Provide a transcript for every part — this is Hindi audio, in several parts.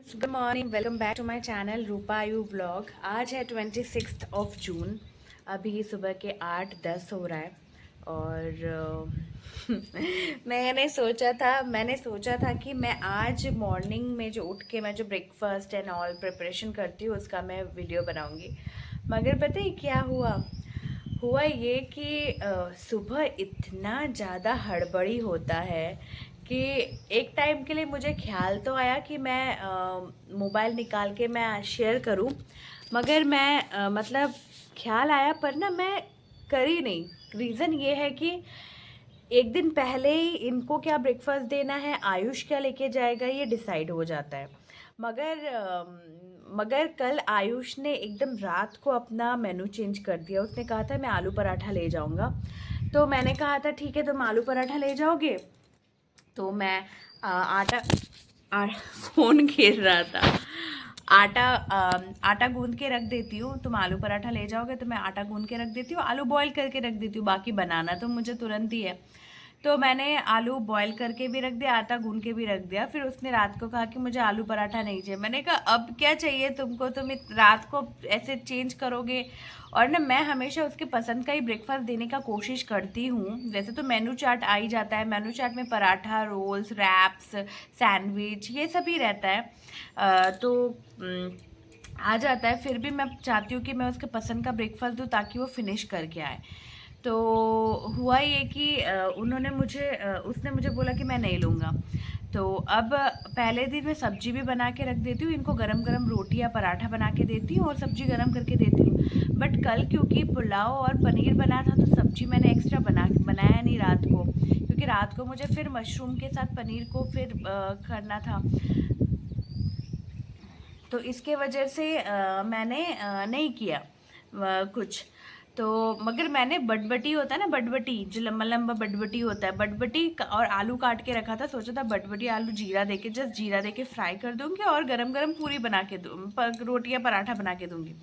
Good morning, welcome back to my channel Rupa Ayu vlog. आज है 26 जून। अभी सुबह के 8:10 हो रहा है और मैंने सोचा था कि मैं आज मॉर्निंग में जो उठ के मैं जो ब्रेकफास्ट एंड ऑल प्रिपरेशन करती हूँ उसका मैं वीडियो बनाऊँगी। मगर पता है क्या हुआ? हुआ ये कि सुबह इतना ज़्यादा हड़बड़ी होता है कि एक टाइम के लिए मुझे ख्याल तो आया कि मैं मोबाइल निकाल के मैं शेयर करूं, मगर मैं मतलब ख्याल आया पर ना मैं करी नहीं। रीज़न ये है कि एक दिन पहले ही इनको क्या ब्रेकफास्ट देना है, आयुष क्या लेके जाएगा, ये डिसाइड हो जाता है। मगर कल आयुष ने एकदम रात को अपना मेनू चेंज कर दिया। उसने कहा था मैं आलू पराठा ले जाऊंगा, तो मैंने कहा था ठीक है तुम आलू पराठा ले जाओगे तो मैं आटा फ़ोन घेर रहा था। आटा आटा गूंद के रख देती हूँ। तुम आलू पराठा ले जाओगे तो मैं आटा गूंद के रख देती हूँ, आलू बॉईल करके रख देती हूँ, बाकी बनाना तो मुझे तुरंत ही है। तो मैंने आलू बॉईल करके भी रख दिया, आटा गूंद के भी रख दिया। फिर उसने रात को कहा कि मुझे आलू पराठा नहीं चाहिए। मैंने कहा अब क्या चाहिए तुमको? तुम रात को ऐसे चेंज करोगे? और ना मैं हमेशा उसके पसंद का ही ब्रेकफास्ट देने का कोशिश करती हूँ। वैसे तो मेनू चार्ट आ ही जाता है, मेनू चार्ट में पराठा, रोल्स, रैप्स, सैंडविच ये सब ही रहता है। तो आ जाता है। फिर भी मैं चाहती हूँ कि मैं उसके पसंद का ब्रेकफास्ट दूँ ताकि वो फिनिश करके आए। तो हुआ ये कि उसने मुझे बोला कि मैं नहीं लूँगा। तो अब पहले दिन मैं सब्जी भी बना के रख देती हूँ, इनको गरम गरम रोटी या पराठा बना के देती हूँ और सब्जी गरम करके देती हूँ। बट कल क्योंकि पुलाव और पनीर बना था तो सब्जी मैंने एक्स्ट्रा बनाया नहीं रात को, क्योंकि रात को मुझे फिर मशरूम के साथ पनीर को फिर करना था। तो इसके वजह से मैंने नहीं किया कुछ। तो मगर मैंने बटबटी होता है ना, बटबटी जो लंबा लंबा बटबटी होता है, बटबटी और आलू काट के रखा था। सोचा था बटबटी आलू जीरा देके, जस्ट जीरा देके फ्राई कर दूंगी और गरम गरम पूरी बना के रोटी या पराठा बना के दूंगी।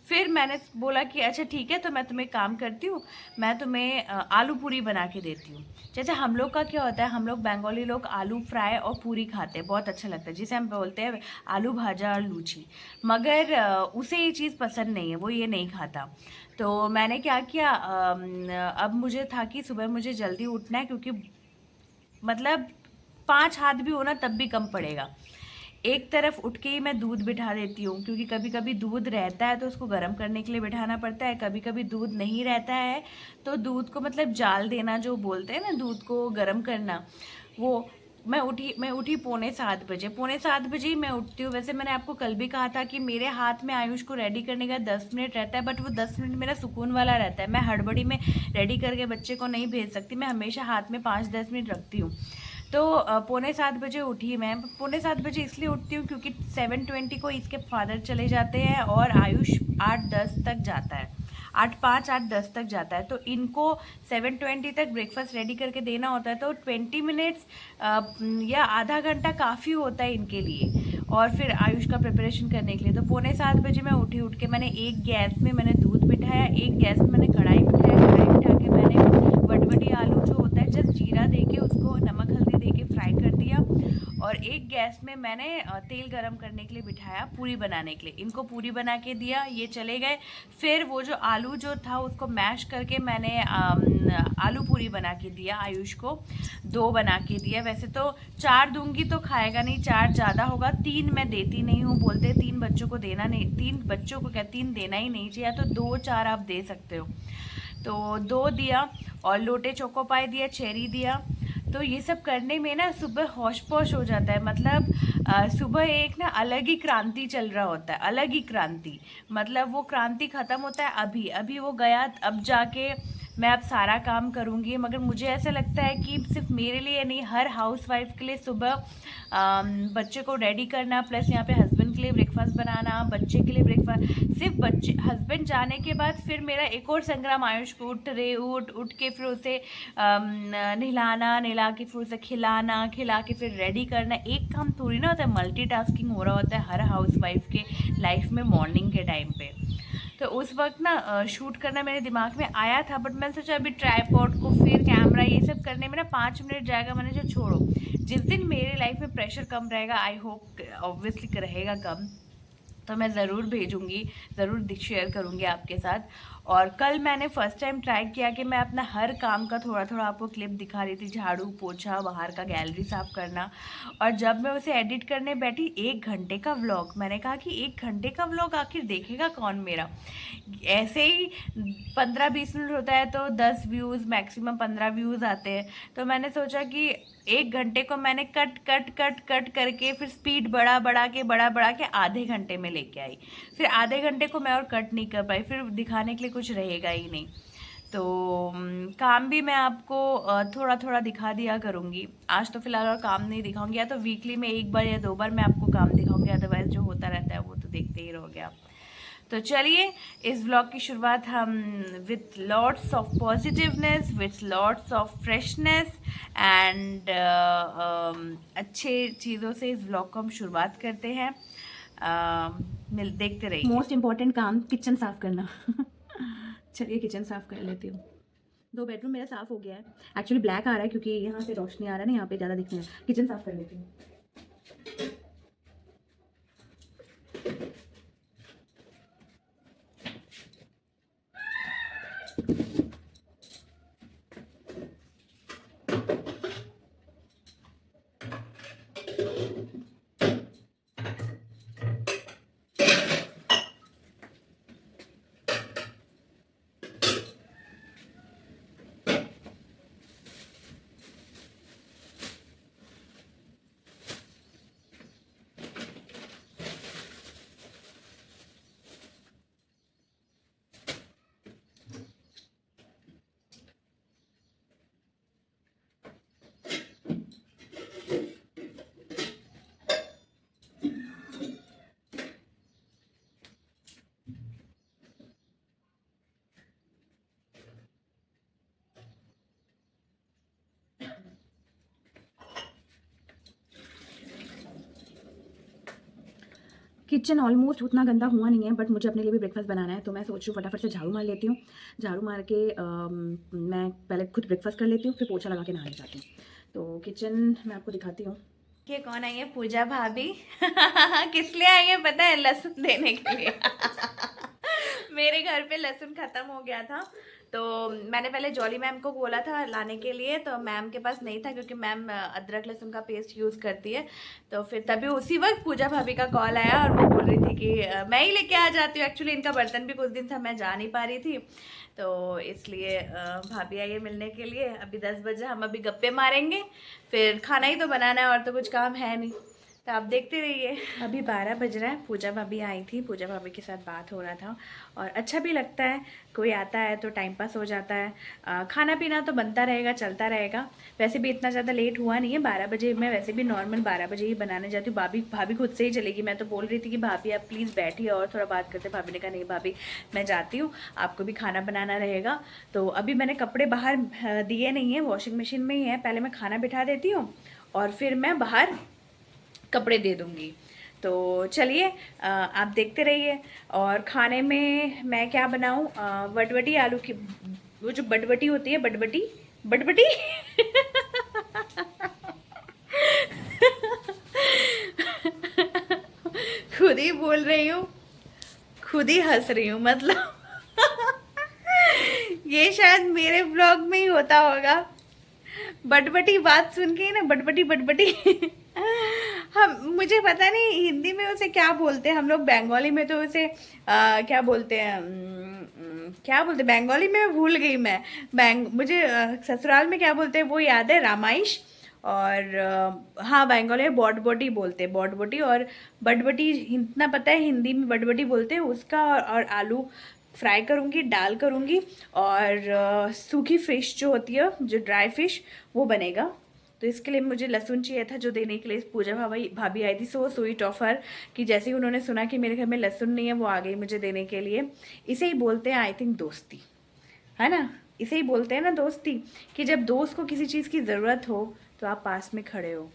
फिर मैंने बोला कि अच्छा ठीक है, तो मैं तुम्हें काम करती हूँ, मैं तुम्हें आलू पूरी बना के देती हूँ। जैसे हम लोग का क्या होता है, हम लोग बंगाली लोग आलू फ्राई और पूरी खाते हैं, बहुत अच्छा लगता है, जिसे हम बोलते हैं आलू भाजा और लूची। मगर उसे ये चीज़ पसंद नहीं है, वो ये नहीं खाता। तो मैंने क्या किया, अब मुझे था कि सुबह मुझे जल्दी उठना है, क्योंकि मतलब 5 हाथ भी होना तब भी कम पड़ेगा। एक तरफ उठ के ही मैं दूध बिठा देती हूँ, क्योंकि कभी कभी दूध रहता है तो उसको गर्म करने के लिए बिठाना पड़ता है, कभी कभी दूध नहीं रहता है तो दूध को मतलब जाल देना जो बोलते हैं ना, दूध को गर्म करना, वो मैं उठी पौने 7 बजे। पौने 7 बजे ही मैं उठती हूँ। वैसे मैंने आपको कल भी कहा था कि मेरे हाथ में आयुष को रेडी करने का 10 मिनट रहता है, बट वो 10 मिनट मेरा सुकून वाला रहता है। मैं हड़बड़ी में रेडी करके बच्चे को नहीं भेज सकती, मैं हमेशा हाथ में 5-10 मिनट रखती हूँ। तो पौने 7 बजे उठी मैं। पौने 7 बजे इसलिए उठती हूँ क्योंकि 7:20 को इसके फादर चले जाते हैं और आयुष 8:10 तक जाता है, 8:05 8:10 तक जाता है। तो इनको 7:20 तक ब्रेकफास्ट रेडी करके देना होता है, तो 20 मिनट्स या आधा घंटा काफ़ी होता है इनके लिए और फिर आयुष का प्रिपरेशन करने के लिए। तो पौने 7 बजे मैं उठ के मैंने एक गैस में मैंने दूध बिठाया, एक गैस में मैंने कढ़ाई बिठाया, कढ़ाई बिठा के मैंने बटबटी आलू जो होता है जस्ट जीरा दे के उसको नमक हल्दी दे के फ्राई कर दिया, और एक गैस में मैंने तेल गरम करने के लिए बिठाया पूरी बनाने के लिए। इनको पूरी बना के दिया, ये चले गए। फिर वो जो आलू जो था उसको मैश करके मैंने आलू पूरी बना के दिया आयुष को, 2 बना के दिया। वैसे तो 4 दूंगी तो खाएगा नहीं, 4 ज़्यादा होगा, 3 मैं देती नहीं हूँ, बोलते 3 बच्चों को देना नहीं, 3 बच्चों को क्या 3 देना ही नहीं चाहिए, तो 2-4 आप दे सकते हो। तो 2 दिया और लोटे चोको पाई दिया, चेरी दिया। तो ये सब करने में ना सुबह होश पोश हो जाता है। मतलब सुबह एक ना अलग ही क्रांति चल रहा होता है, अलग ही क्रांति। मतलब वो क्रांति ख़त्म होता है अभी अभी वो गया, अब जाके मैं अब सारा काम करूँगी। मगर मुझे ऐसा लगता है कि सिर्फ मेरे लिए नहीं, हर हाउस वाइफ के लिए सुबह बच्चे को रेडी करना, प्लस यहाँ पे हस्बैंड के लिए ब्रेकफास्ट बनाना, बच्चे के लिए ब्रेकफास्ट, सिर्फ बच्चे हस्बैंड जाने के बाद फिर मेरा एक और संग्राम आयुष को उठ के फिर उसे नहला के फिर उसे खिला के फिर रेडी करना। एक काम थोड़ी ना होता है, मल्टीटास्किंग हो रहा होता है हर हाउस वाइफ के लाइफ में मॉर्निंग के टाइम पे। तो उस वक्त ना शूट करना मेरे दिमाग में आया था, बट मैंने सोचा अभी ट्राईपॉड को फिर कैमरा ये सब करने में ना 5 मिनट जाएगा। मैंने जो छोड़ो, जिस दिन मेरी लाइफ में प्रेशर कम रहेगा, आई होप ऑब्वियसली रहेगा कम, तो मैं ज़रूर भेजूँगी, ज़रूर शेयर करूँगी आपके साथ। और कल मैंने फ़र्स्ट टाइम ट्राई किया कि मैं अपना हर काम का थोड़ा थोड़ा आपको क्लिप दिखा रही थी, झाड़ू पोछा, बाहर का गैलरी साफ़ करना। और जब मैं उसे एडिट करने बैठी, 1 घंटे का व्लॉग, मैंने कहा कि 1 घंटे का व्लॉग आखिर देखेगा कौन मेरा। ऐसे ही 15-20 मिनट होता है तो 10 व्यूज़, मैक्सिमम 15 व्यूज़ आते हैं। तो मैंने सोचा कि 1 घंटे को मैंने कट कट कट कट करके फिर स्पीड बढ़ा के आधे घंटे में लेके आई। फिर आधे घंटे को मैं और कट नहीं कर पाई, फिर दिखाने के लिए कुछ रहेगा ही नहीं। तो काम भी मैं आपको थोड़ा थोड़ा दिखा दिया करूँगी। आज तो फिलहाल और काम नहीं दिखाऊंगी, या तो वीकली में 1 बार या 2 बार मैं आपको काम दिखाऊंगी, अदरवाइज जो होता रहता है वो तो देखते ही रहोगे आप। तो चलिए, इस व्लॉग की शुरुआत हम with lots of positiveness, with lots of freshness and अच्छे चीज़ों से इस व्लॉग को हम शुरुआत करते हैं। देखते रहिए। मोस्ट इम्पॉर्टेंट काम किचन साफ़ करना। चलिए किचन साफ़ कर लेती हूँ। 2 बेडरूम मेरा साफ़ हो गया है। एक्चुअली ब्लैक आ रहा है क्योंकि यहाँ से रोशनी आ रहा है ना, यहाँ पे ज़्यादा दिखने है। किचन साफ़ कर लेती हूँ। किचन ऑलमोस्ट उतना गंदा हुआ नहीं है, बट मुझे अपने लिए भी ब्रेकफास्ट बनाना है, तो मैं सोच रही हूँ फटाफट से झाड़ू मार लेती हूँ। झाड़ू मार के मैं पहले खुद ब्रेकफास्ट कर लेती हूँ, फिर पोछा लगा के नहाने जाती हूँ। तो किचन मैं आपको दिखाती हूँ। ये कौन आई है? पूजा भाभी। किस लिए आई है पता है? लहसुन देने के लिए। मेरे घर पे लहसुन खत्म हो गया था, तो मैंने पहले जॉली मैम को बोला था लाने के लिए, तो मैम के पास नहीं था क्योंकि मैम अदरक लहसुन का पेस्ट यूज़ करती है। तो फिर तभी उसी वक्त पूजा भाभी का कॉल आया और वो बोल रही थी कि मैं ही लेके आ जाती हूँ। एक्चुअली इनका बर्तन भी कुछ दिन था, मैं जा नहीं पा रही थी, तो इसलिए भाभी आई है मिलने के लिए। अभी 10 बजे, हम अभी गप्पे मारेंगे, फिर खाना ही तो बनाना है, और तो कुछ काम है नहीं, तो आप देखते रहिए। अभी 12 बज रहा है, पूजा भाभी आई थी, पूजा भाभी के साथ बात हो रहा था, और अच्छा भी लगता है, कोई आता है तो टाइम पास हो जाता है। खाना पीना तो बनता रहेगा, चलता रहेगा। वैसे भी इतना ज़्यादा लेट हुआ नहीं है, 12 बजे। मैं वैसे भी नॉर्मल 12 बजे ही बनाने जाती हूँ। भाभी खुद से ही चलेगी। मैं तो बोल रही थी कि भाभी आप प्लीज़ बैठिए और थोड़ा बात करते। भाभी ने कहा नहीं भाभी मैं जाती हूँ, आपको भी खाना बनाना रहेगा। तो अभी मैंने कपड़े बाहर दिए नहीं है, वॉशिंग मशीन में ही है। पहले मैं खाना बिठा देती हूँ और फिर मैं बाहर कपड़े दे दूँगी। तो चलिए आप देखते रहिए। और खाने में मैं क्या बनाऊँ? बटबटी आलू की, वो जो बटबटी होती है, बटबटी बटबटी खुद ही बोल रही हूँ, खुद ही हंस रही हूँ, मतलब ये शायद मेरे ब्लॉग में ही होता होगा। बटबटी बात सुन के ही ना, बटबटी बटबटी हम, मुझे पता नहीं हिंदी में उसे क्या बोलते हैं। हम लोग बंगाली में तो उसे क्या बोलते हैं, क्या बोलते हैं बंगाली में, भूल गई मैं। मुझे ससुराल में क्या बोलते हैं वो याद है, रामाइश। और हाँ, बंगाली में बॉटबोटी बोलते हैं, बॉटबोटी। और बटबटी इतना पता है हिंदी में बटबटी बोलते हैं उसका। और आलू फ्राई करूँगी, दाल करूँगी, और सूखी फ़िश जो होती है, जो ड्राई फ़िश, वो बनेगा। तो इसके लिए मुझे लहसुन चाहिए था, जो देने के लिए पूजा भाभी आई थी। सो स्वीट ऑफ हर कि जैसे ही उन्होंने सुना कि मेरे घर में लहसुन नहीं है, वो आ गई मुझे देने के लिए। इसे ही बोलते हैं आई थिंक दोस्ती, है ना? इसे ही बोलते हैं ना दोस्ती, कि जब दोस्त को किसी चीज़ की ज़रूरत हो तो आप पास में खड़े हो।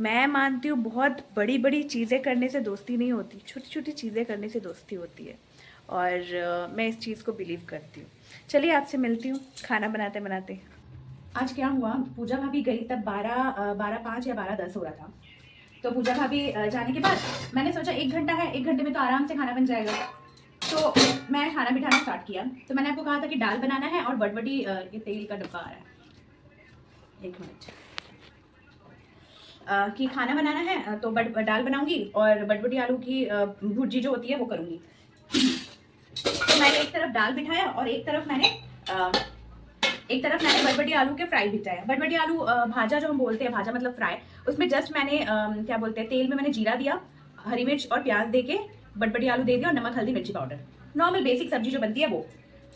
मैं मानती हूँ बहुत बड़ी बड़ी चीज़ें करने से दोस्ती नहीं होती, छोटी छोटी चीज़ें करने से दोस्ती होती है। और मैं इस चीज़ को बिलीव करती हूँ। चलिए आपसे मिलती हूँ खाना बनाते बनाते। आज क्या हुआ, पूजा भाभी गई तब 12:05 या 12:10 हो रहा था। तो पूजा भाभी जाने के बाद मैंने सोचा 1 घंटा है, 1 घंटे में तो आराम से खाना बन जाएगा। तो मैं खाना बिठाना स्टार्ट किया। तो मैंने आपको कहा था कि दाल बनाना है और बटबटी, ये तेल का डब्बा आ रहा है, 1 मिनट, कि खाना बनाना है, तो दाल बनाऊंगी और बटबटी आलू की भुर्जी जो होती है वो करूंगी। तो मैंने एक तरफ दाल बिठाया और एक तरफ मैंने बटबटी आलू के फ्राई बिठाया। बटबटी आलू भाजा जो हम बोलते हैं, भाजा मतलब फ्राई, उसमें जस्ट मैंने क्या बोलते हैं, तेल में मैंने जीरा दिया, हरी मिर्च और प्याज दे के बटबटी आलू दे दिया और नमक हल्दी मिर्ची पाउडर, नॉर्मल बेसिक सब्जी जो बनती है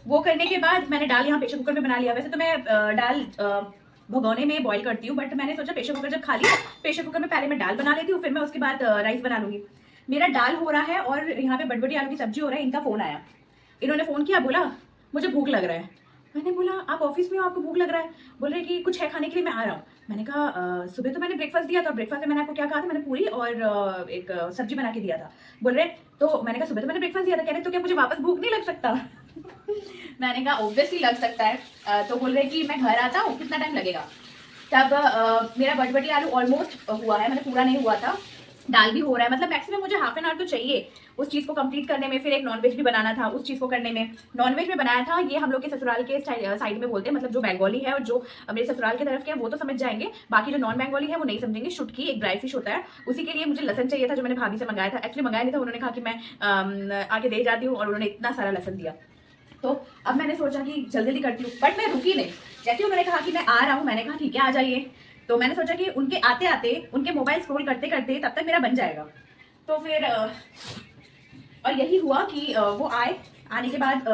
वो करने के बाद मैंने दाल यहाँ प्रेशर कुकर में बना लिया। वैसे तो मैं दाल भगोने में बॉईल करती हूँ, बट मैंने सोचा प्रेशर कुकर जब खा लिया, प्रेशर कुकर में पहले मैं दाल बना लेती हूँ, फिर मैं उसके बाद राइस बना लूंगी। मेरा दाल हो रहा है और यहाँ पे बटबटी आलू की सब्जी हो रहा है। इनका फोन आया, इन्होंने फोन किया, बोला मुझे भूख लग रहा है। मैंने बोला आप ऑफिस में हो, आपको भूख लग रहा है? बोल रहे कि कुछ है खाने के लिए, मैं आ रहा हूँ। मैंने कहा सुबह तो मैंने ब्रेकफास्ट दिया था, ब्रेकफास्ट में मैंने आपको क्या कहा था, मैंने पूरी और एक सब्जी बना के दिया था। बोल रहे तो मैंने कहा सुबह तो मैंने ब्रेकफास्ट दिया था, कह रहे तो क्या मुझे वापस भूख नहीं लग सकता? मैंने कहा ऑब्वियसली लग सकता है। तो बोल रहे कि मैं घर आता हूँ, कितना टाइम लगेगा? तब मेरा बटबटी आलू ऑलमोस्ट हुआ है, मतलब पूरा नहीं हुआ था, दाल भी हो रहा है, मतलब मैक्सिमम मुझे हाफ एन आवर तो चाहिए उस चीज़ को कंप्लीट करने में। फिर एक नॉनवेज भी बनाना था उस चीज़ को करने में। नॉनवेज में बनाया था, ये हम लोग के ससुराल के साइड में बोलते हैं, मतलब जो बंगाली है और जो मेरे ससुराल की तरफ के हैं वो तो समझ जाएंगे, बाकी जो नॉन बंगाली है वो नहीं समझेंगे। शुटकी एक ड्राई फिश होता है, उसी के लिए मुझे लहसन चाहिए था, जो मैंने भाभी से मंगाया था। एक्चुअली मंगाया नहीं था, उन्होंने कहा कि मैं आके दे जाती हूँ, और उन्होंने इतना सारा लहसन दिया। तो अब मैंने सोचा कि जल्दी जल्दी करती हूँ, बट मैं रुकी नहीं। जैसे ही उन्होंने कहा कि मैं आ रहा हूँ, मैंने कहा ठीक है आ जाइए। तो मैंने सोचा कि उनके आते आते, उनके मोबाइल स्क्रॉल करते करते तब तक मेरा बन जाएगा। तो फिर और यही हुआ कि वो आए, आने के बाद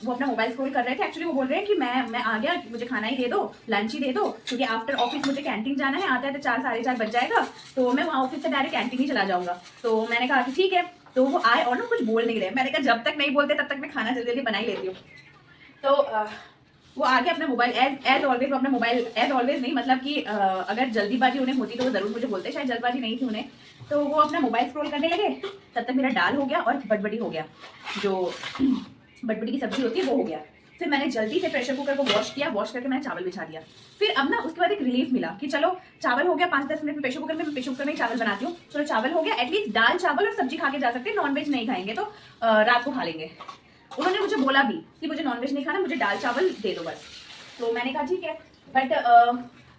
वो अपना मोबाइल स्क्रॉल कर रहे थे। एक्चुअली वो बोल रहे हैं कि मैं आ गया, मुझे खाना ही दे दो, लंच ही दे दो, क्योंकि आफ्टर ऑफिस मुझे कैंटीन जाना है, आते आते 4 साढ़े 4 बज जाएगा, तो मैं वहाँ ऑफिस से डायरेक्ट कैंटीन ही चला जाऊंगा। तो मैंने कहा कि ठीक है। तो वो आए और ना कुछ बोल नहीं रहे। मैंने कहा जब तक नहीं बोलते तब तक मैं खाना जल्दी जल्दी बना ही लेती हूँ। तो वो आके अपना मोबाइल एज ऑलवेज, वो अपना मोबाइल एज ऑलवेज नहीं, मतलब कि अगर जल्दीबाजी उन्हें होती तो वो जरूर मुझे बोलते, शायद जल्दबाजी नहीं थी उन्हें। तो वो अपना मोबाइल स्क्रॉल करने लगे, तब तक मेरा दाल हो गया और बटबटी हो गया, जो बटबटी की सब्जी होती है वो हो गया। फिर मैंने जल्दी से प्रेशर कुकर को वॉश किया, वॉश करके मैंने चावल बिछा दिया। फिर अब ना उसके बाद एक रिलीफ मिला कि चलो चावल हो गया, 5-10 मिनट में प्रेशर कुकर में, मैं प्रेशर कुकर में चावल बनाती हूँ, चलो चावल हो गया, एटलीस्ट दाल चावल और सब्जी खा के जा सकते हैं, नॉनवेज नहीं खाएंगे तो रात को खा लेंगे। उन्होंने मुझे बोला भी कि मुझे नॉनवेज नहीं खाना, मुझे दाल चावल दे दो बस। तो मैंने कहा ठीक है,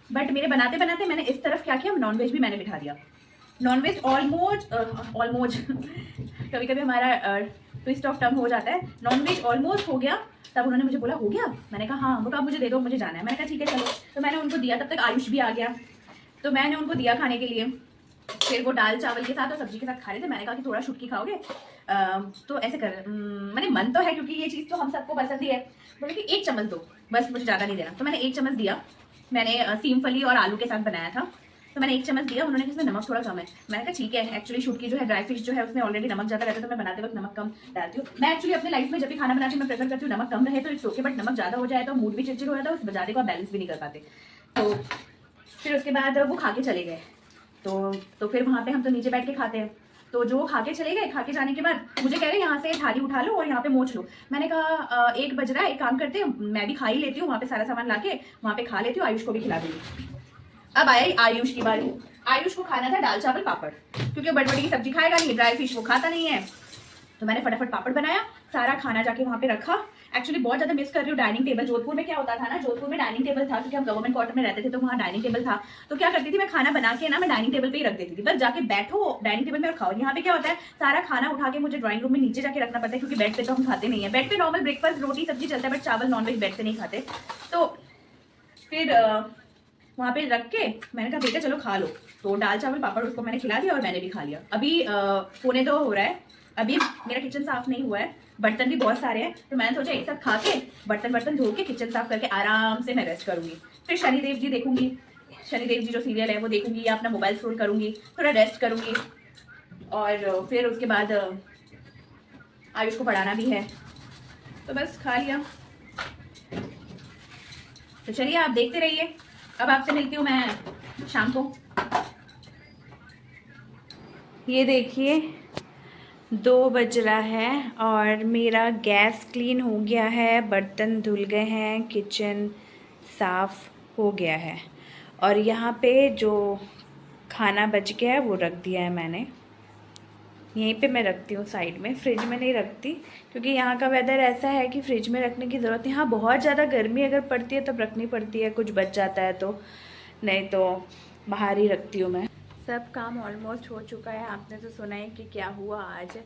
बट मेरे बनाते बनाते मैंने इस तरफ क्या किया, नॉनवेज भी मैंने बिठा दिया। नॉनवेज ऑलमोस्ट कभी कभी हमारा ट्विस्ट ऑफ टर्म हो जाता है, नॉनवेज ऑलमोस्ट हो गया। तब उन्होंने मुझे बोला हो गया? मैंने कहा हाँ। वो तो आप मुझे दे दो, मुझे जाना है। मैंने कहा ठीक है चलो। तो मैंने उनको दिया, तब तक आयुष भी आ गया, तो मैंने उनको दिया खाने के लिए। फिर वो दाल चावल के साथ और सब्जी के साथ खा रहे थे। मैंने कहा कि थोड़ा शुटकी खाओगे? तो ऐसे कर, मैंने मन तो है क्योंकि ये चीज़ तो हम सबको पसंद ही है। बोले कि 1 चम्मच दो बस, मुझे ज़्यादा नहीं देना। तो मैंने 1 चम्मच दिया। मैंने सीमफली और आलू के साथ बनाया था, तो मैंने 1 चम्मच दिया। उन्होंने कहा इसमें नमक थोड़ा कम है। मैंने कहा ठीक है, एक्चुअली शुटकी जो है, ड्राई फिश जो है, उसमें ऑलरेडी नमक ज़्यादा रहता है, तो मैं बनाते वक्त नमक कम डालती हूँ। मैं एक्चुअली अपने लाइफ में जब भी खाना बनाती हूँ मैं प्रेफर करती हूँ नमक कम रहे तो इट्स ओके, बट नमक ज़्यादा हो जाए तो मूड भी चिड़चिड़ हो जाता है, उस बजाते को आप बैलेंस भी नहीं कर पाते। तो फिर उसके बाद वो खा के चले गए। तो फिर वहाँ पे हम तो नीचे बैठ के खाते हैं। तो जो खा के चले गए, खा के जाने के बाद मुझे कह रहे यहाँ से थाली उठा लो और यहाँ पे मोच लो। मैंने कहा 1 बज रहा है, एक काम करते हैं, मैं भी खा ही लेती हूँ, वहाँ पे सारा सामान ला के वहाँ पे खा लेती हूँ, आयुष को भी खिला दूंगी। अब आया आयुष की बारी। आयुष को खाना था दाल चावल पापड़, क्योंकि बटबटी की सब्जी खाएगा नहीं, ड्राई फिश वो खाता नहीं है। तो मैंने फटाफट पापड़ बनाया, सारा खाना जाके वहाँ पे रखा। एक्चुअली बहुत ज़्यादा मिस कर रही हूँ डाइनिंग टेबल। जोधपुर में क्या होता था ना, जोधपुर में डाइनिंग टेबल था, क्योंकि हम गवर्नमेंट क्वार्टर में रहते थे, तो वहाँ डाइनिंग टेबल था। तो क्या करती थी मैं, खाना बना के ना मैं डाइनिंग टेबल पे ही रख देती थी, बस जाके बैठो डाइनिंग टेबल में और खाओ। यहाँ पे क्या होता है, सारा खाना उठा के मुझे ड्राइंग रूम में नीचे जाके रखना पड़ता है, क्योंकि बेड पे तो हम खाते नहीं है। बेड पे नॉर्मल ब्रेकफास्ट रोटी सब्जी चलता है, बट चावल नॉनवेज बेड पे नहीं खाते। तो फिर वहाँ पे रख के मैंने कहा बेटा चलो खा लो। तो दाल चावल पापड़ उसको मैंने खिला दिया और मैंने भी खा लिया। अभी 1:45 हो रहा है, अभी मेरा किचन साफ नहीं हुआ है, बर्तन भी बहुत सारे हैं। तो मैंने सोचा एक साथ खा के बर्तन धो के किचन साफ करके आराम से मैं रेस्ट करूंगी। फिर शनिदेव जी देखूंगी, शनिदेव जी जो सीरियल है वो देखूंगी, या अपना मोबाइल स्क्रॉल करूंगी, थोड़ा रेस्ट करूंगी। और फिर उसके बाद आयुष को पढ़ाना भी है, तो बस खा लिया। तो चलिए आप देखते रहिए, अब आपसे मिलती हूँ मैं शाम को। ये देखिए 2 बज रहा है और मेरा गैस क्लीन हो गया है, बर्तन धुल गए हैं, किचन साफ हो गया है। और यहाँ पे जो खाना बच गया है वो रख दिया है मैंने, यहीं पे मैं रखती हूँ साइड में, फ्रिज में नहीं रखती क्योंकि यहाँ का वेदर ऐसा है कि फ्रिज में रखने की ज़रूरत नहीं। हाँ, बहुत ज़्यादा गर्मी अगर पड़ती है तब रखनी पड़ती है, कुछ बच जाता है तो, नहीं तो बाहर ही रखती हूँ मैं। सब काम ऑलमोस्ट हो चुका है, आपने तो सुना ही कि क्या हुआ आज।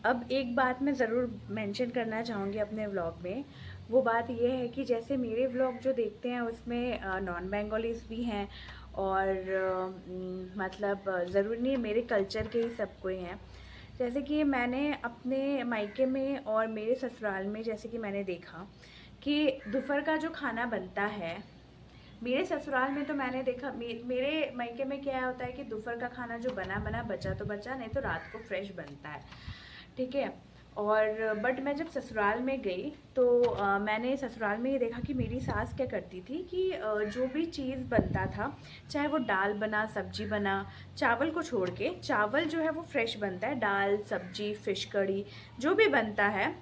अब एक बात मैं ज़रूर मेंशन करना चाहूँगी अपने व्लॉग में, वो बात ये है कि जैसे मेरे व्लॉग जो देखते हैं उसमें नॉन बेंगोलीज भी हैं और मतलब ज़रूरी नहीं है मेरे कल्चर के ही सब कोई हैं। जैसे कि मैंने अपने मायके में और मेरे ससुराल में जैसे कि मैंने देखा कि दोपहर का जो खाना बनता है, मेरे ससुराल में तो मैंने देखा मेरे मायके में क्या होता है कि दोपहर का खाना जो बना बना बचा तो बचा, नहीं तो रात को फ्रेश बनता है, ठीक है। और बट मैं जब ससुराल में गई तो मैंने ससुराल में ये देखा कि मेरी सास क्या करती थी कि जो भी चीज़ बनता था, चाहे वो दाल बना, सब्जी बना, चावल को छोड़ के, चावल जो है वो फ्रेश बनता है, दाल सब्जी फिश कड़ी जो भी बनता है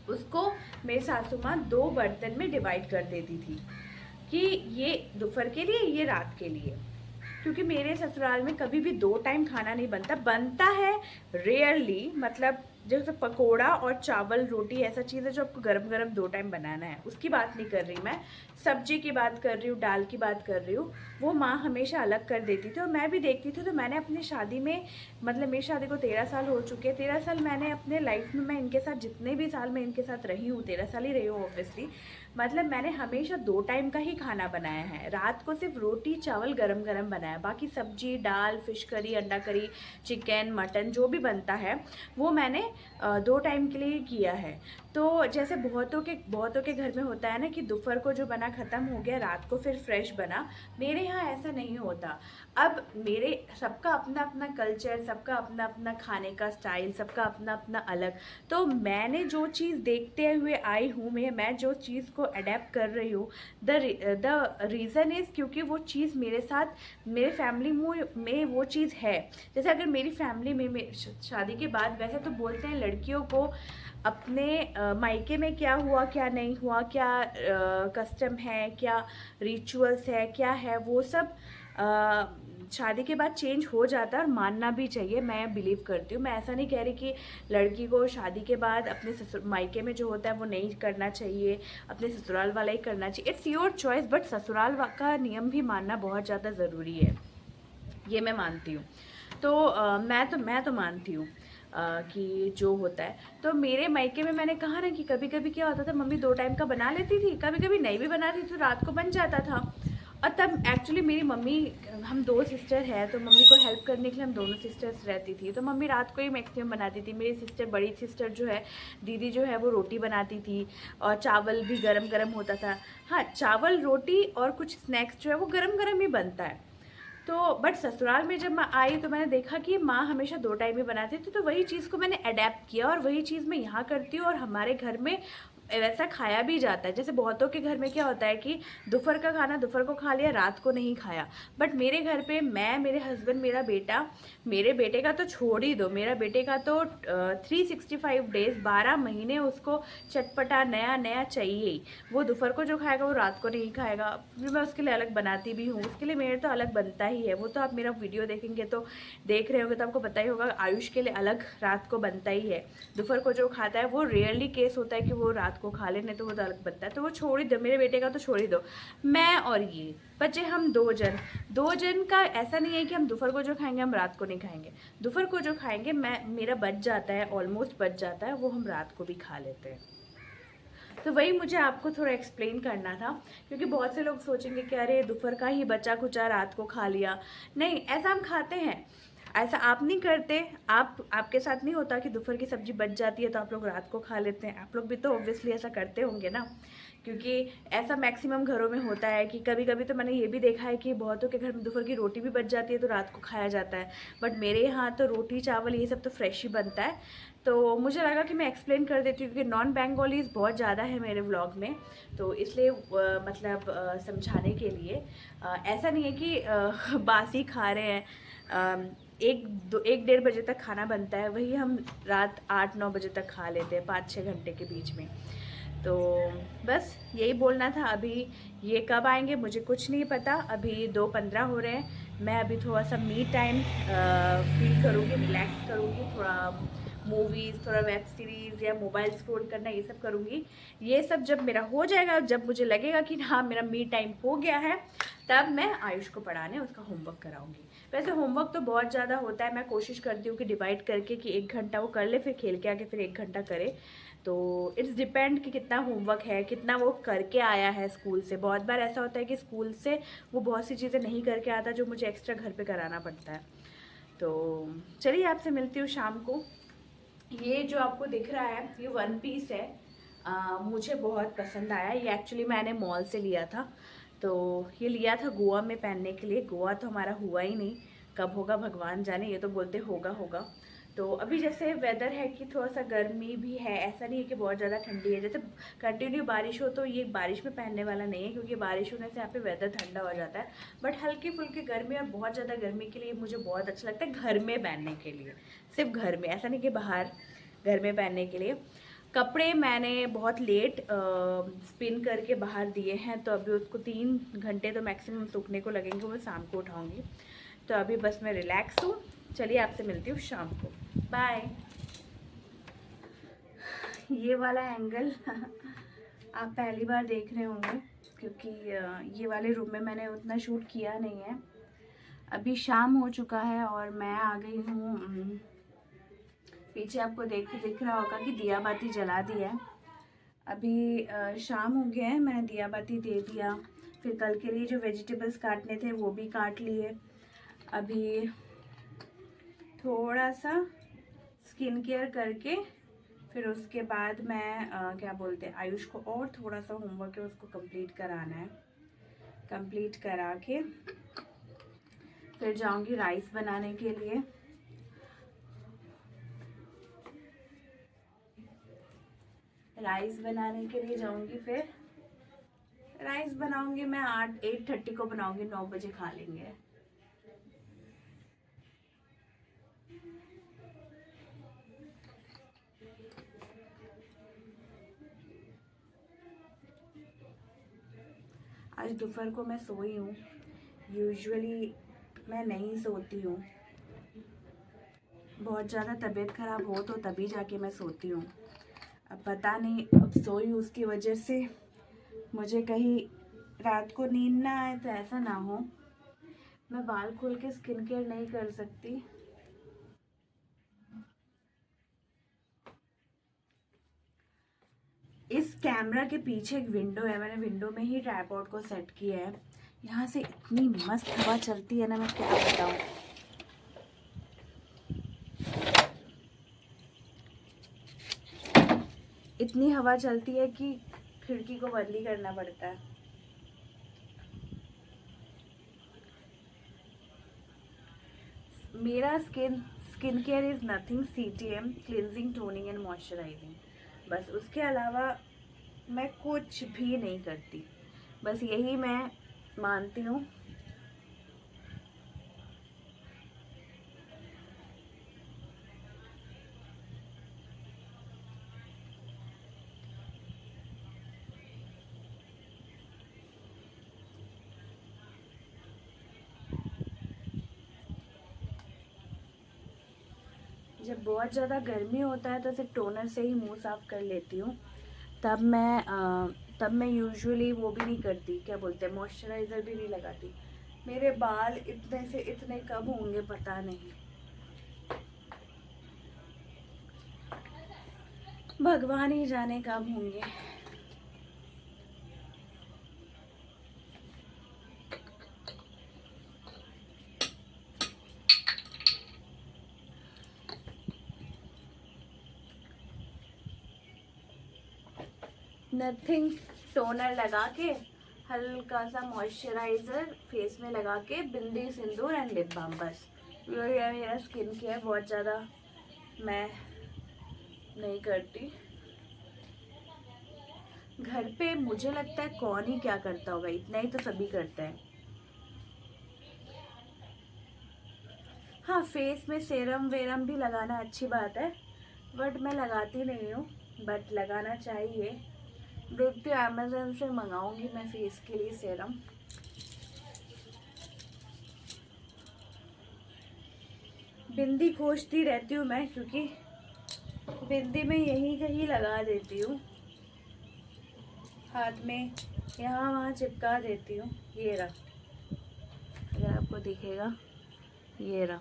उसको मेरी सासू माँ 2 बर्तन में डिवाइड कर देती थी कि ये दोपहर के लिए, ये रात के लिए। क्योंकि मेरे ससुराल में कभी भी 2 टाइम खाना नहीं बनता, बनता है रेयरली, मतलब जैसे पकोड़ा और चावल रोटी ऐसा चीज़ है जो आपको गरम गरम 2 टाइम बनाना है, उसकी बात नहीं कर रही मैं, सब्जी की बात कर रही हूँ, दाल की बात कर रही हूँ। वो माँ हमेशा अलग कर देती थी और मैं भी देखती थी। तो मैंने अपनी शादी में, मतलब मेरी शादी को 13 साल हो चुके हैं, 13 साल मैंने अपने लाइफ में, मैं इनके साथ जितने भी साल मैं इनके साथ रही हूँ, 13 साल ही रही हूँ ऑब्वियसली, मतलब मैंने हमेशा 2 टाइम का ही खाना बनाया है। रात को सिर्फ रोटी चावल गरम गरम बनाया, बाकी सब्जी दाल फिश करी अंडा करी चिकन मटन जो भी बनता है वो मैंने 2 टाइम के लिए किया है। तो जैसे बहुतों के घर में होता है ना कि दोपहर को जो बना ख़त्म हो गया, रात को फिर फ्रेश बना, मेरे यहाँ ऐसा नहीं होता। अब मेरे सबका अपना अपना कल्चर, सबका अपना अपना खाने का स्टाइल, सबका अपना अपना अलग। तो मैंने जो चीज़ देखते हुए आई हूँ, मैं जो चीज़ को अडेप्ट कर रही हूँ, द रीज़न इज़ क्योंकि वो चीज़ मेरे साथ मेरे फैमिली में वो चीज़ है। जैसे अगर मेरी फैमिली में शादी के बाद, वैसे तो बोलते हैं लड़कियों को अपने मायके में क्या हुआ क्या नहीं हुआ, क्या कस्टम है, क्या रिचुअल्स है, क्या है, वो सब शादी के बाद चेंज हो जाता है और मानना भी चाहिए, मैं बिलीव करती हूँ। मैं ऐसा नहीं कह रही कि लड़की को शादी के बाद अपने ससुर मायके में जो होता है वो नहीं करना चाहिए, अपने ससुराल वाला ही करना चाहिए, इट्स योर चॉइस, बट ससुराल का नियम भी मानना बहुत ज़्यादा ज़रूरी है, ये मैं मानती हूँ। तो मैं तो मानती हूँ कि जो होता है। तो मेरे मायके में मैंने कहा ना कि कभी कभी क्या होता था, मम्मी 2 टाइम का बना लेती थी, कभी कभी नहीं भी बनाती थी तो रात को बन जाता था। और तब एक्चुअली मेरी मम्मी, हम 2 सिस्टर हैं तो मम्मी को हेल्प करने के लिए हम दोनों सिस्टर्स रहती थी, तो मम्मी रात को ही मैक्सिमम बनाती थी। मेरी सिस्टर, बड़ी सिस्टर जो है, दीदी जो है, वो रोटी बनाती थी और चावल भी गरम गरम होता था। हाँ, चावल रोटी और कुछ स्नैक्स जो है वो गरम गरम ही बनता है। तो बट ससुराल में जब मैं आई तो मैंने देखा कि माँ हमेशा 2 टाइम ही बनाती थी, तो वही चीज़ को मैंने अडेप्ट किया और वही चीज़ मैं यहाँ करती हूँ और हमारे घर में वैसा खाया भी जाता है। जैसे बहुतों के घर में क्या होता है कि दोपहर का खाना दोपहर को खा लिया, रात को नहीं खाया, बट मेरे घर पे मैं, मेरे हस्बैंड, मेरा बेटा, मेरे बेटे का तो छोड़ ही दो, मेरा बेटे का तो 365 डेज 12 महीने उसको चटपटा नया नया चाहिए ही। वो दोपहर को जो खाएगा वो रात को नहीं खाएगा, फिर मैं उसके लिए अलग बनाती भी हूँ, उसके लिए मेरे तो अलग बनता ही है। वो तो आप मेरा वीडियो देखेंगे तो देख रहे होंगे तो आपको पता ही होगा, आयुष के लिए अलग रात को बनता ही है। दोपहर को जो खाता है वो रेयरली केस होता है कि वो रात को खा ले, नहीं तो वो तो अलग बनता है। तो वो छोड़ ही दो, मेरे बेटे का तो छोड़ ही दो। मैं और ये बच्चे, हम 2 जन का ऐसा नहीं है कि हम दोपहर को जो खाएंगे हम रात को नहीं खाएंगे। दोपहर को जो खाएंगे मेरा बच जाता है, ऑलमोस्ट बच जाता है, वो हम रात को भी खा लेते हैं। तो वही मुझे आपको थोड़ा एक्सप्लेन करना था, क्योंकि बहुत से लोग सोचेंगे कि अरे दोपहर का ही बचा कुचा रात को खा लिया। नहीं, ऐसा हम खाते हैं, ऐसा आप नहीं करते। आपके साथ नहीं होता कि दोपहर की सब्जी बच जाती है तो आप लोग रात को खा लेते हैं। आप लोग भी तो ऑब्वियसली ऐसा करते होंगे ना, क्योंकि ऐसा मैक्सिमम घरों में होता है कि कभी कभी तो मैंने ये भी देखा है कि बहुतों के घर में दोपहर की रोटी भी बच जाती है तो रात को खाया जाता है। बट मेरे यहाँ तो रोटी चावल ये सब तो फ्रेश ही बनता है। तो मुझे लगा कि मैं एक्सप्लेन कर देती हूँ, क्योंकि नॉन बेंगोलीज बहुत ज़्यादा है मेरे व्लॉग में, तो इसलिए मतलब समझाने के लिए। ऐसा नहीं है कि बासी खा रहे हैं। 1-1 1:30 बजे तक खाना बनता है, वही हम रात 8-9 बजे तक खा लेते हैं, 5-6 घंटे के बीच में। तो बस यही बोलना था। अभी ये कब आएंगे मुझे कुछ नहीं पता। अभी 2:15 हो रहे हैं। मैं अभी थोड़ा सा मी टाइम फील करूँगी, रिलैक्स करूँगी, थोड़ा मूवीज़, थोड़ा वेब सीरीज़ या मोबाइल स्क्रॉल करना, ये सब करूँगी। ये सब जब मेरा हो जाएगा, जब मुझे लगेगा कि हाँ मेरा मी टाइम हो गया है, तब मैं आयुष को पढ़ाने उसका होमवर्क कराऊंगी। वैसे होमवर्क तो बहुत ज़्यादा होता है, मैं कोशिश करती हूँ कि डिवाइड करके कि 1 घंटा वो कर ले, फिर खेल के आके फिर 1 घंटा करे। तो इट्स डिपेंड कि कितना होमवर्क है, कितना वो करके आया है स्कूल से। बहुत बार ऐसा होता है कि स्कूल से वो बहुत सी चीज़ें नहीं करके आता जो मुझे एक्स्ट्रा घर पे कराना पड़ता है। तो चलिए आपसे मिलती हूँ शाम को। ये जो आपको दिख रहा है ये 1 पीस है। मुझे बहुत पसंद आया। ये एक्चुअली मैंने मॉल से लिया था। तो ये लिया था गोवा में पहनने के लिए। गोवा तो हमारा हुआ ही नहीं, कब होगा भगवान जाने। ये तो बोलते होगा होगा। तो अभी जैसे वेदर है कि थोड़ा सा गर्मी भी है, ऐसा नहीं है कि बहुत ज़्यादा ठंडी है। जैसे कंटिन्यू बारिश हो तो ये बारिश में पहनने वाला नहीं है, क्योंकि बारिश होने से यहाँ पे वेदर ठंडा हो जाता है। बट हल्की फुल्की गर्मी और बहुत ज़्यादा गर्मी के लिए मुझे बहुत अच्छा लगता है घर में पहनने के लिए। सिर्फ घर में, ऐसा नहीं कि बाहर, घर में पहनने के लिए। कपड़े मैंने बहुत लेट स्पिन करके बाहर दिए हैं, तो अभी उसको 3 घंटे तो मैक्सिमम सूखने को लगेंगे, वो शाम को उठाऊंगी। तो अभी बस मैं रिलैक्स हूँ। चलिए आपसे मिलती हूँ शाम को। बाय। ये वाला एंगल आप पहली बार देख रहे होंगे, क्योंकि ये वाले रूम में मैंने उतना शूट किया नहीं है। अभी शाम हो चुका है और मैं आ गई हूँ। पीछे आपको दिख रहा होगा कि दिया बाती जला दी है। अभी शाम हो गया है, मैंने दिया बाती दे दिया। फिर कल के लिए जो वेजिटेबल्स काटने थे वो भी काट लिए। अभी थोड़ा सा स्किन केयर करके फिर उसके बाद मैं क्या बोलते हैं, आयुष को और थोड़ा सा होमवर्क है उसको कंप्लीट कराना है। कंप्लीट करा के फिर जाऊंगी राइस बनाने के लिए। राइस बनाने के लिए जाऊंगी। फिर राइस बनाऊंगी मैं 8:30 को बनाऊंगी, 9 बजे खा लेंगे। आज दोपहर को मैं सोई हूँ। यूजुअली मैं नहीं सोती हूँ, बहुत ज़्यादा तबीयत ख़राब हो तो तभी जाके मैं सोती हूँ। अब पता नहीं, अब सोई उसकी वजह से मुझे कहीं रात को नींद ना आए, तो ऐसा ना हो। मैं बाल खोल के स्किन केयर नहीं कर सकती। इस कैमरा के पीछे एक विंडो है, मैंने विंडो में ही ट्राइपॉड को सेट किया है। यहाँ से इतनी मस्त हवा चलती है ना, मैं क्या बताऊँ। इतनी हवा चलती है कि खिड़की को बंद ही करना पड़ता है। मेरा skin care is nothing, CTM, cleansing, toning and moisturising. बस उसके अलावा मैं कुछ भी नहीं करती। बस यही मैं मानती हूँ। जब बहुत ज़्यादा गर्मी होता है तो सिर्फ टोनर से ही मुंह साफ़ कर लेती हूँ। तब मैं यूजुअली वो भी नहीं करती, क्या बोलते हैं, मॉइस्चराइज़र भी नहीं लगाती। मेरे बाल इतने से इतने कब होंगे पता नहीं, भगवान ही जाने कब होंगे। नथिंग, टोनर लगा के हल्का सा मॉइस्चराइज़र फेस में लगा के बिंदी, सिंदूर एंड लिप बाम, बस यही है मेरा स्किन केयर। बहुत ज़्यादा मैं नहीं करती। घर पे मुझे लगता है कौन ही क्या करता होगा, इतना ही तो सभी करते हैं। हाँ, फेस में सेरम वेरम भी लगाना अच्छी बात है, बट मैं लगाती नहीं हूँ। बट लगाना चाहिए, देखती हूँ, अमेज़न से मंगाऊंगी मैं फेस के लिए सीरम। बिंदी खोजती रहती हूँ मैं, क्योंकि बिंदी में यहीं कहीं लगा देती हूँ, हाथ में यहाँ वहाँ चिपका देती हूँ। ये रहा, अगर आपको दिखेगा, ये रहा।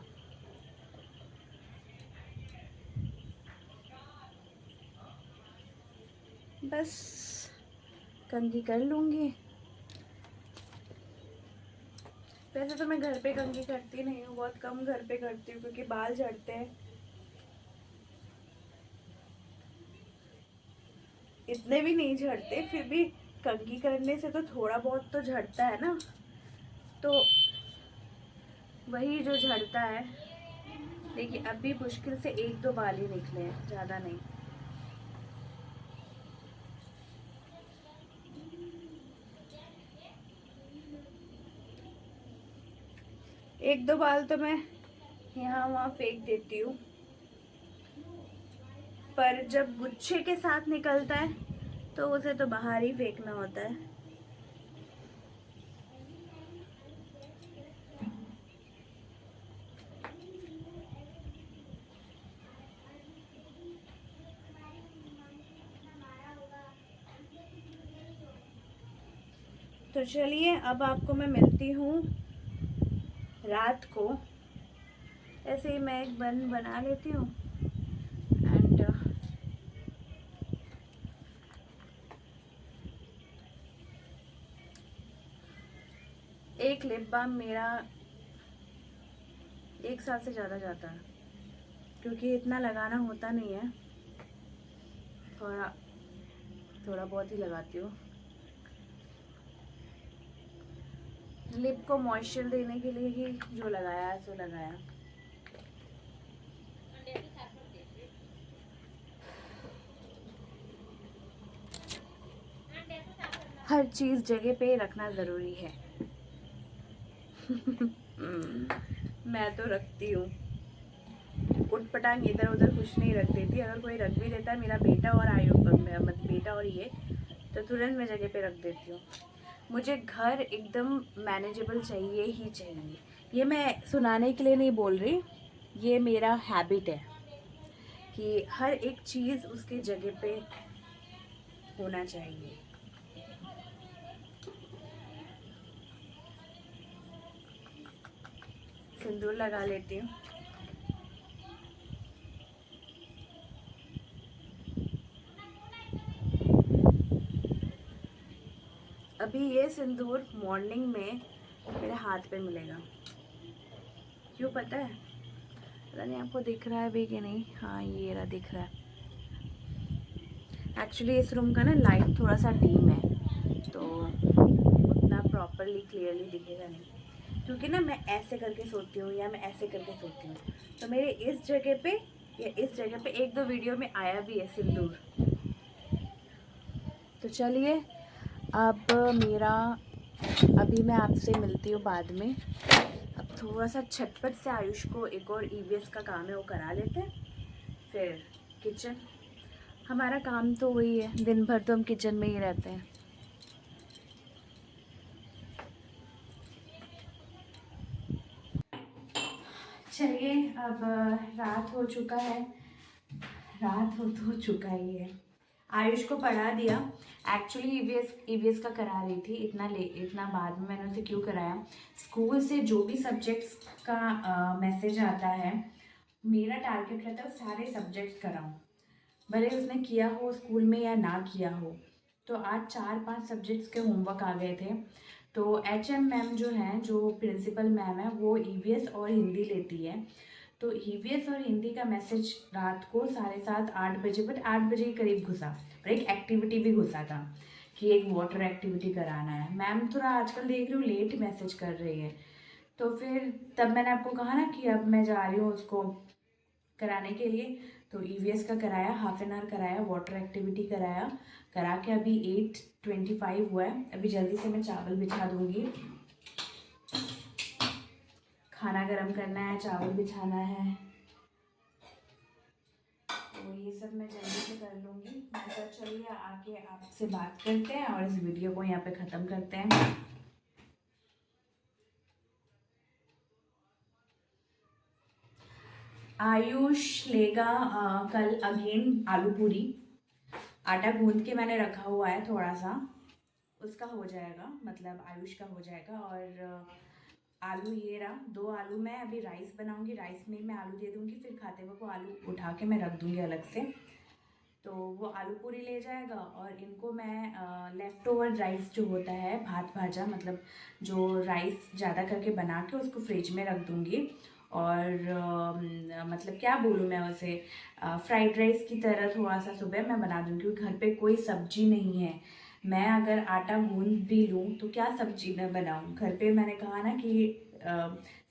बस कंघी कर लूँगी। वैसे तो मैं घर पे कंघी करती नहीं हूँ, बहुत कम घर पे करती हूँ, क्योंकि बाल झड़ते हैं। इतने भी नहीं झड़ते, फिर भी कंघी करने से तो थोड़ा बहुत तो झड़ता है ना, तो वही जो झड़ता है। देखिए अभी मुश्किल से 1-2 बाल ही निकले हैं, ज़्यादा नहीं। एक दो बाल तो मैं यहाँ वहाँ फेंक देती हूँ, पर जब गुच्छे के साथ निकलता है तो उसे तो बाहर ही फेंकना होता है। तो चलिए अब आपको मैं मिलती हूँ रात को। ऐसे ही मैं एक बन बना लेती हूँ एंड एक लिप बाम मेरा 1 साल से ज़्यादा जाता है, क्योंकि इतना लगाना होता नहीं है, थोड़ा थोड़ा बहुत ही लगाती हूँ। लिप को मॉइस्चर देने के लिए ही जो लगाया है सो लगाया। हर चीज़ जगह पे रखना ज़रूरी है। मैं तो रखती हूँ, उटपटांग इधर उधर कुछ नहीं रख देती। अगर कोई रख भी देता है, मेरा बेटा और मतलब बेटा और ये, तो तुरंत मैं जगह पे रख देती हूँ। मुझे घर एकदम मैनेजेबल चाहिए ही चाहिए। ये मैं सुनाने के लिए नहीं बोल रही, ये मेरा हैबिट है कि हर एक चीज़ उसके जगह पे होना चाहिए। सिंदूर लगा लेती हूँ। अभी ये सिंदूर मॉर्निंग में मेरे हाथ पे मिलेगा। क्यों पता है? पता नहीं आपको दिख रहा है भी कि नहीं। हाँ ये रहा, दिख रहा है। एक्चुअली इस रूम का ना लाइट थोड़ा सा डीम है, तो उतना प्रॉपरली क्लियरली दिखेगा नहीं, क्योंकि ना मैं ऐसे करके सोती हूँ या मैं ऐसे करके सोती हूँ, तो मेरे इस जगह पे या इस जगह पे 1-2 वीडियो में आया भी है सिंदूर। तो चलिए अब अभी मैं आपसे मिलती हूँ बाद में। अब थोड़ा सा छटपट से आयुष को एक और ईवीएस का काम है वो करा लेते हैं, फिर किचन। हमारा काम तो वही है, दिन भर तो हम किचन में ही रहते हैं। चलिए अब रात हो चुका है, रात हो चुका ही है। आयुष को पढ़ा दिया। एक्चुअली ईवीएस का करा रही थी, इतना बाद में मैंने उसे क्यों कराया, स्कूल से जो भी सब्जेक्ट्स का मैसेज आता है, मेरा टारगेट रहता है सारे सब्जेक्ट्स कराऊं, भले उसने किया हो स्कूल में या ना किया हो। तो आज 4-5 सब्जेक्ट्स के होमवर्क आ गए थे। तो HM मैम जो हैं, जो प्रिंसिपल मैम है, वो ईवीएस और हिंदी लेती है। तो ईवीएस और हिंदी का मैसेज रात को 7:30-8 बजे, बट 8 बजे के करीब घुसा, और एक एक्टिविटी भी घुसा था कि एक वाटर एक्टिविटी कराना है। मैम थोड़ा आजकल देख रही हूँ लेट मैसेज कर रही है, तो फिर तब मैंने आपको कहा ना कि अब मैं जा रही हूँ उसको कराने के लिए। तो ईवीएस का कराया, हाफ एन आवर कराया, वाटर एक्टिविटी कराया, करा के अभी 8:25 हुआ है। अभी जल्दी से मैं चावल बिछा दूँगी, खाना गरम करना है, चावल बिछाना है, तो ये सब मैं जल्दी से कर लूँगी। तो चलिए आके आपसे बात करते हैं और इस वीडियो को यहाँ पे ख़त्म करते हैं। आयुष लेगा कल अगेन आलू पूरी। आटा गूंद के मैंने रखा हुआ है थोड़ा सा, उसका हो जाएगा, मतलब आयुष का हो जाएगा। और आलू ये रहा, 2 आलू मैं अभी राइस बनाऊंगी, राइस में मैं आलू दे दूंगी, फिर खाते वक्त वो आलू उठा के मैं रख दूंगी अलग से। तो वो आलू पूरी ले जाएगा और इनको मैं लेफ़्ट ओवर राइस जो होता है भात भाजा, मतलब जो राइस ज़्यादा करके बना के उसको फ्रिज में रख दूंगी। और मतलब क्या बोलूँ मैं उसे, फ्राइड राइस की तरह थोड़ा सा सुबह मैं बना दूँगी, क्योंकि घर पे कोई सब्जी नहीं है। मैं अगर आटा गूंद भी लूँ तो क्या सब्जी मैं बनाऊँ घर पे। मैंने कहा ना कि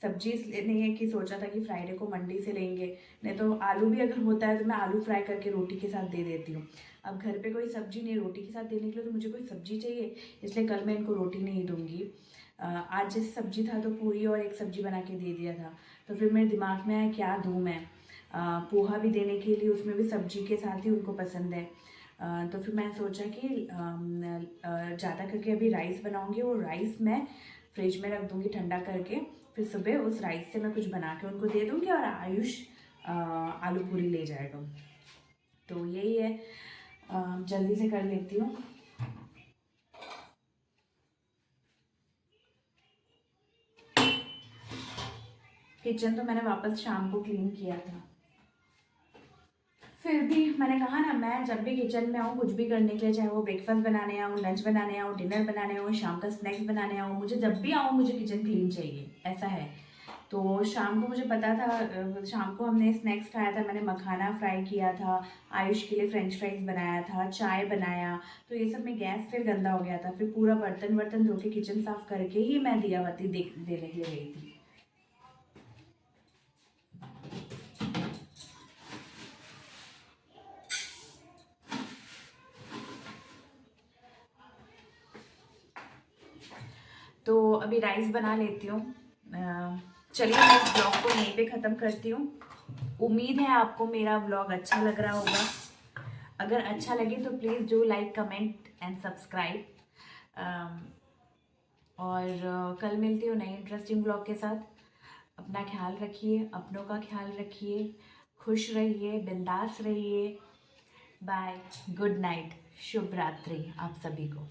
सब्जी इसलिए नहीं है कि सोचा था कि फ्राइडे को मंडी से लेंगे, नहीं तो आलू भी अगर होता है तो मैं आलू फ्राई करके रोटी के साथ दे देती हूँ। अब घर पे कोई सब्जी नहीं, रोटी के साथ देने के लिए तो मुझे कोई सब्जी चाहिए, इसलिए कल मैं इनको रोटी नहीं दूँगी। आज जैसे सब्जी था तो पूरी और एक सब्जी बना के दे दिया था, तो फिर मेरे दिमाग में आया क्या दूँ मैं। पोहा भी देने के लिए उसमें भी सब्जी के साथ ही उनको पसंद है। तो फिर मैं सोचा कि ज़्यादा करके अभी राइस बनाऊँगी, वो राइस मैं फ्रिज में रख दूँगी ठंडा करके, फिर सुबह उस राइस से मैं कुछ बना के उनको दे दूँगी और आयुष आलू पूरी ले जाएगा। तो यही है, जल्दी से कर लेती हूँ। किचन तो मैंने वापस शाम को क्लीन किया था, फिर भी मैंने कहा ना, मैं जब भी किचन में आऊँ कुछ भी करने के लिए, चाहे वो ब्रेकफास्ट बनाने आऊँ, लंच बनाने आऊँ, डिनर बनाने आऊँ, शाम का स्नैक्स बनाने आऊँ, मुझे जब भी आऊँ मुझे किचन क्लीन चाहिए, ऐसा है। तो शाम को मुझे पता था, शाम को हमने स्नैक्स खाया था, मैंने मखाना फ्राई किया था, आयुष के लिए फ्रेंच फ्राइज बनाया था, चाय बनाया, तो ये सब में गैस फिर गंदा हो गया था। फिर पूरा बर्तन धो के किचन साफ करके ही मैं दिया बत्ती देने के लिए गई थी। तो अभी राइस बना लेती हूँ। चलिए मैं इस ब्लॉग को यहीं पे ख़त्म करती हूँ। उम्मीद है आपको मेरा ब्लॉग अच्छा लग रहा होगा। अगर अच्छा लगे तो please do like, comment and subscribe. और कल मिलती हूँ नई इंटरेस्टिंग ब्लॉग के साथ। अपना ख्याल रखिए, अपनों का ख्याल रखिए, खुश रहिए, बिंदास रहिए। बाय, गुड नाइट, शुभ रात्रि आप सभी को।